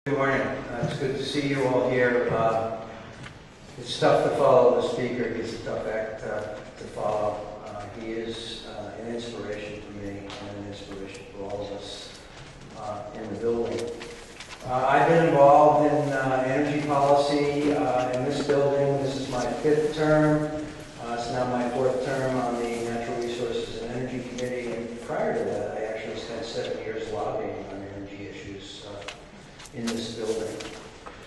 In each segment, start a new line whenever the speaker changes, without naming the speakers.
Good morning. It's good to see you all here. It's tough to follow the speaker. It's a tough act to follow. He is an inspiration for me and an inspiration for all of us in the building. I've been involved in energy policy in this building. This is my 5th term. It's now my 4th term on the Natural Resources and Energy Committee. And prior to that, I actually spent 7 years lobbying on energy issues in this building.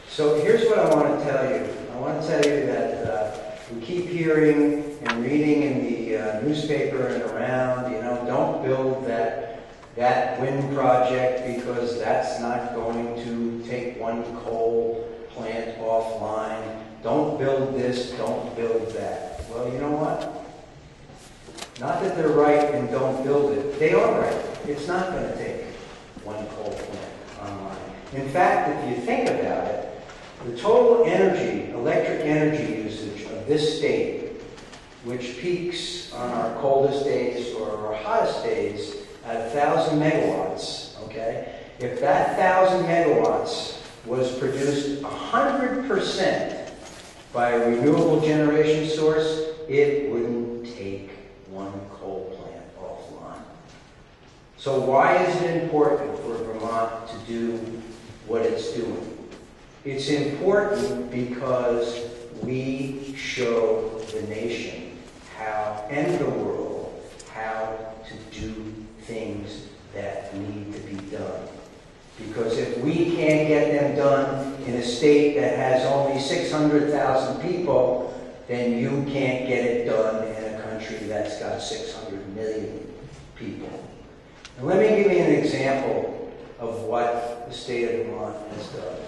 So here's what I want to tell you. I want to tell you that we keep hearing and reading in the newspaper and around, don't build that wind project because that's not going to take one coal plant offline. Don't build this, don't build that. Well, you know what? Not that they're right and don't build it. They are right. It's not going to take one coal plant online. In fact, if you think about it, the total energy, electric energy usage of this state, which peaks on our coldest days or our hottest days at 1,000 megawatts, okay? If that 1,000 megawatts was produced 100% by a renewable generation source, it wouldn't take one coal plant offline. So why is it important for Vermont to do what it's doing? It's important because we show the nation how, and the world, how to do things that need to be done. Because if we can't get them done in a state that has only 600,000 people, then you can't get it done in a country that's got 600 million people. And let me give you an example of what the state of Vermont has done.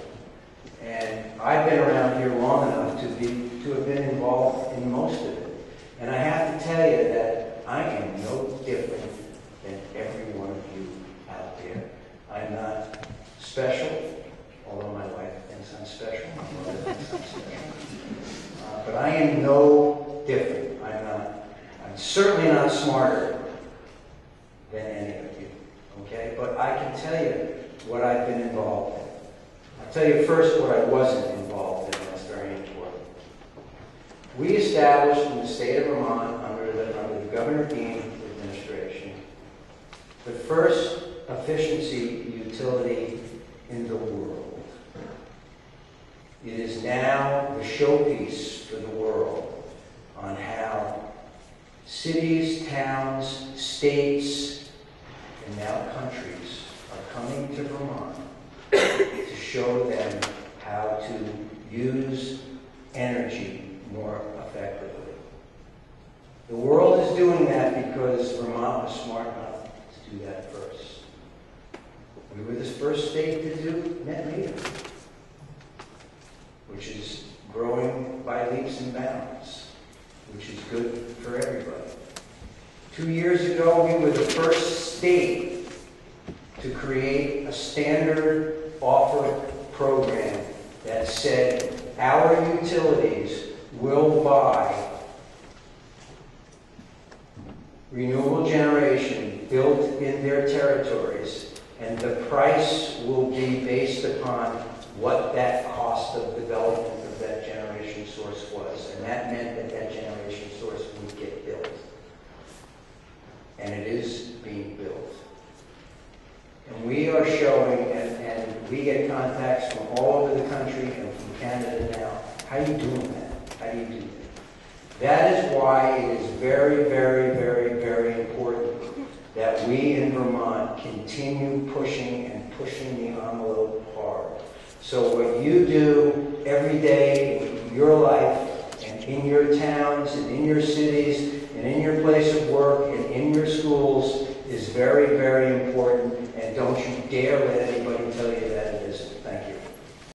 And I've been around here long enough to have been involved in most of it. And I have to tell you that I am no different than every one of you out there. I'm not special, although my wife thinks I'm special, my mother thinks I'm special. But I am no different. I'm certainly not smarter than any of you. Okay? But I can tell you what I've been involved in. I'll tell you first what I wasn't involved in. That's very important. We established in the state of Vermont, under the Governor Dean administration, the first efficiency utility in the world. It is now the showpiece for the world on how cities, towns, states, and now countries are coming to Vermont to show them how to use energy more effectively. The world is doing that because Vermont was smart enough to do that first. We were the first state to do net metering, which is growing by leaps and bounds, which is good for everybody. 2 years ago, we were the first state to create a standard offer program that said our utilities will buy renewable generation built in their territories, and the price will be based upon what that cost of development of that generation source was. And that meant that that generation source would get built. And it is being built. And we are showing, and we get contacts from all over the country and from Canada now. How are you doing that? How do you do that? That is why it is very, very, very, very important that we in Vermont continue pushing and pushing the envelope hard. So what you do every day in your life and in your towns and in your cities and in your place of work and in your schools is very, very important. And don't you dare let anybody tell you